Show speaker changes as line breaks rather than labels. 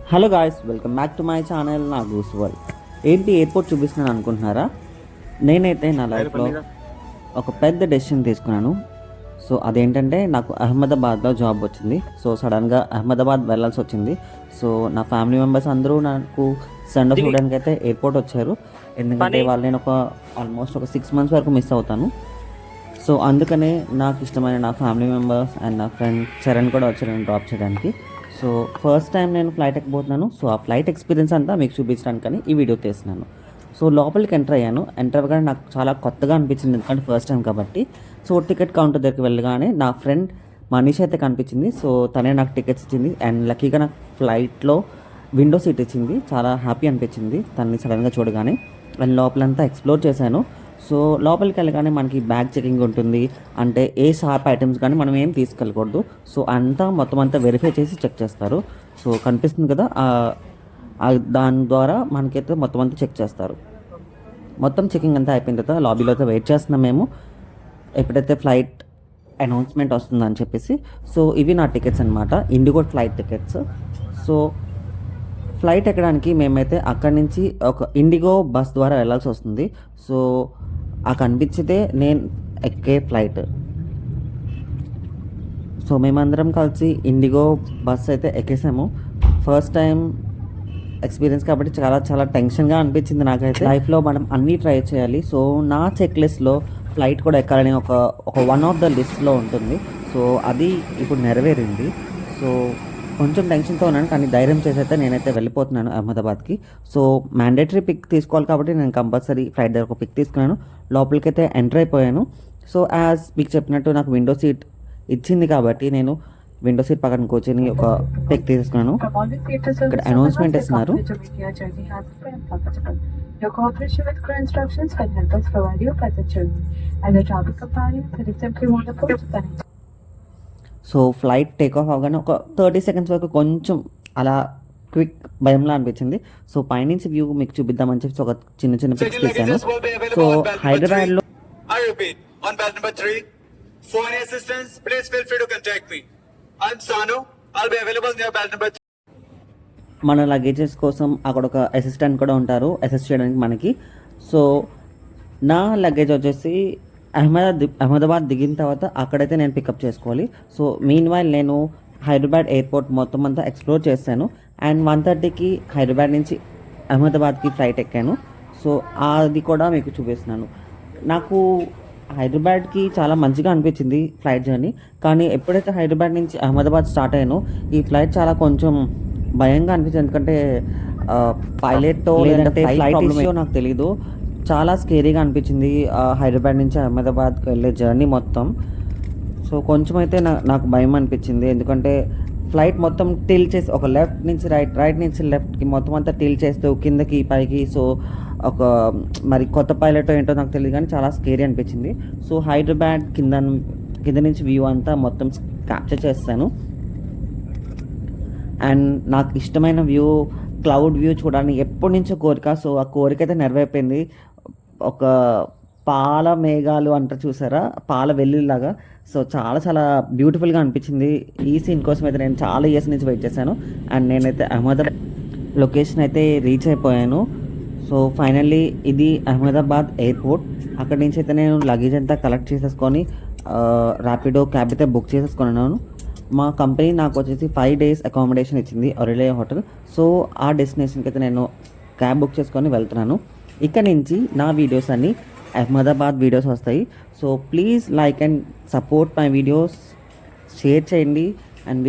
Hello guys, welcome back to my channel నా goose world. ఏంటి airport చూపిస్తున్నాను అనుకుంటున్నారా? నేనైతే నా లైఫ్లో ఒక పెద్ద డెసిషన్ తీసుకున్నాను. సో అదేంటంటే నాకు అహ్మదాబాద్లో జాబ్ వచ్చింది. సో సడన్గా అహ్మదాబాద్ వెళ్ళాల్సి వచ్చింది. సో నా ఫ్యామిలీ మెంబర్స్ అందరూ నాకు సెండ్ ఆఫ్ చూడడానికి అయితే ఎయిర్పోర్ట్ వచ్చారు. ఎందుకంటే వాళ్ళు నేను ఆల్మోస్ట్ ఒక 6 months వరకు మిస్ అవుతాను. సో అందుకనే నాకు ఇష్టమైన నా ఫ్యామిలీ మెంబర్స్ అండ్ నా ఫ్రెండ్ చరణ్ కూడా వచ్చారు నేను డ్రాప్ చేయడానికి. సో ఫస్ట్ టైం నేను ఫ్లైట్ ఎక్కబోతున్నాను. సో ఆ ఫ్లైట్ ఎక్స్పీరియన్స్ అంతా మీకు చూపించడానికని ఈ వీడియో తీస్తున్నాను. సో లోపలికి ఎంటర్ అయ్యాను. ఎంటర్ అవ్వగానే నాకు చాలా కొత్తగా అనిపించింది, ఎందుకంటే ఫస్ట్ టైం కాబట్టి. సో టికెట్ కౌంటర్ దగ్గరికి వెళ్ళగానే నా ఫ్రెండ్ మనీష్ అయితే కనిపించింది. సో తనే నాకు టికెట్స్ ఇచ్చింది అండ్ లక్కీగా నాకు ఫ్లైట్లో విండో సీట్ ఇచ్చింది. చాలా హ్యాపీ అనిపించింది తనని సడన్గా చూడగానే. అండ్ లోపలంతా ఎక్స్ప్లోర్ చేశాను. సో లోపలికి వెళ్ళగానే మనకి బ్యాగ్ చెకింగ్ ఉంటుంది, అంటే ఏ షార్ప్ ఐటమ్స్ కానీ మనం ఏం తీసుకెళ్ళకూడదు. సో అంతా మొత్తం అంతా వెరిఫై చేసి చెక్ చేస్తారు. సో కనిపిస్తుంది కదా, దాని ద్వారా మనకైతే మొత్తం అంతా చెక్ చేస్తారు. మొత్తం చెకింగ్ అంతా అయిపోయిన తర్వాత లాబీలో అయితే వెయిట్ చేస్తున్నాం మేము, ఎప్పుడైతే ఫ్లైట్ అనౌన్స్మెంట్ వస్తుందని చెప్పేసి. సో ఇవి నా టికెట్స్ అనమాట, IndiGo flight tickets. So flight ఎక్కడానికి మేమైతే అక్కడి నుంచి ఒక ఇండిగో బస్ ద్వారా వెళ్ళాల్సి వస్తుంది. సో ఆ కనిపించితే నేను ఎక్కే ఫ్లైట్. సో మేమందరం కలిసి ఇండిగో బస్ అయితే ఎక్కేసాము. ఫస్ట్ టైం ఎక్స్పీరియన్స్ కాబట్టి చాలా చాలా టెన్షన్గా అనిపించింది నాకైతే. లైఫ్లో మనం అన్నీ ట్రై చేయాలి. సో నా చెక్ లిస్ట్లో ఫ్లైట్ కూడా ఎక్కాలని ఒక వన్ ఆఫ్ ద లిస్ట్లో ఉంటుంది. సో అది ఇప్పుడు నెరవేరింది. సో కొంచెం టెన్షన్తో ఉన్నాను, కానీ ధైర్యం చేసైతే నేనైతే వెళ్ళిపోతున్నాను అహ్మదాబాద్కి. సో మ్యాండేటరీ పిక్ తీసుకోవాలి కాబట్టి నేను కంపల్సరీ ఫ్లైట్ దగ్గర ఒక పిక్ తీసుకున్నాను. లోపలికైతే ఎంటర్ అయిపోయాను. సో యాజ్ మీకు చెప్పినట్టు నాకు విండో సీట్ ఇచ్చింది కాబట్టి నేను విండో సీట్ పక్కన కూర్చొని ఒక పిక్ తీసుకున్నాను. ఇక్కడ అనౌన్స్మెంట్ ఇస్తున్నారు.
Your cooperation with crew instructions can help us provide you better journey. As a travel companion, it is simply wonderful to connect.
So flight take off అవగానే ఒక 30 seconds వరకు కొంచెం అలా క్విక్ భయంలా అనిపించింది. సో పైనుంచి వ్యూ మీకు చూపిద్దామని చెప్పి ఒక చిన్న చిన్న పిక్స్ తీసాను. సో హైదరాబాద్లో మన లగేజెస్ కోసం అక్కడ ఒక అసిస్టెంట్ కూడా ఉంటారు అసిస్ట్ చేయడానికి మనకి. సో నా లగేజ్ వచ్చేసి అహ్మదాబాద్ దిగిన తర్వాత అక్కడైతే నేను పికప్ చేసుకోవాలి. సో మీన్ వైల్ నేను హైదరాబాద్ ఎయిర్పోర్ట్ మొత్తం అంతా ఎక్స్ప్లోర్ చేశాను. అండ్ 1:30కి హైదరాబాద్ నుంచి అహ్మదాబాద్కి ఫ్లైట్ ఎక్కాను. సో అది కూడా మీకు చూపిస్తున్నాను. నాకు హైదరాబాద్కి చాలా మంచిగా అనిపించింది ఫ్లైట్ జర్నీ. కానీ ఎప్పుడైతే హైదరాబాద్ నుంచి అహ్మదాబాద్ స్టార్ట్ అయ్యానో ఈ ఫ్లైట్ చాలా కొంచెం భయంగా అనిపించింది, ఎందుకంటే పైలట్తో లేదంటే ఫ్లైట్ ఇష్యూ నాకు తెలీదు. చాలా స్కేరీగా అనిపించింది హైదరాబాద్ నుంచి అహ్మదాబాద్కి వెళ్ళే జర్నీ మొత్తం. సో కొంచెం అయితే నాకు భయం అనిపించింది, ఎందుకంటే ఫ్లైట్ మొత్తం టిల్ చేసి ఒక లెఫ్ట్ నుంచి రైట్ నుంచి లెఫ్ట్కి మొత్తం అంతా టిల్ చేస్తూ కిందకి పైకి. సో ఒక మరి కొత్త పైలట్ ఏంటో నాకు తెలియదు, కానీ చాలా స్కేరీ అనిపించింది. సో హైదరాబాద్ కింద నుంచి వ్యూ అంతా మొత్తం క్యాప్చర్ చేస్తాను. అండ్ నాకు ఇష్టమైన వ్యూ క్లౌడ్ వ్యూ చూడాలని ఎప్పటి నుంచో కోరిక. సో ఆ కోరిక అయితే నెరవేరిపోయింది. ఒక పాల మేఘాలు అంటారు చూసారా, పాల వెల్లుల్లాగా. సో చాలా చాలా బ్యూటిఫుల్గా అనిపించింది. ఈ సీన్ కోసం అయితే నేను చాలా ఇయర్స్ నుంచి వెయిట్ చేశాను. అండ్ నేనైతే అహ్మదాబాద్ లొకేషన్ అయితే రీచ్ అయిపోయాను. సో ఫైనల్లీ ఇది అహ్మదాబాద్ ఎయిర్పోర్ట్. అక్కడి నుంచి అయితే నేను లగేజ్ అంతా కలెక్ట్ చేసేసుకొని ర్యాపిడో క్యాబ్ అయితే బుక్ చేసేసుకున్నాను. మా కంపెనీ నాకు వచ్చేసి 5 days అకామిడేషన్ ఇచ్చింది ఒరిలే హోటల్. సో ఆ డెస్టినేషన్కి అయితే నేను క్యాబ్ బుక్ చేసుకొని వెళ్తున్నాను. ఇక్కడ నుంచి నా వీడియోస్ అన్నీ అహ్మదాబాద్ వీడియోస్ వస్తాయి. So please like and support my videos, share చేయండి. అండ్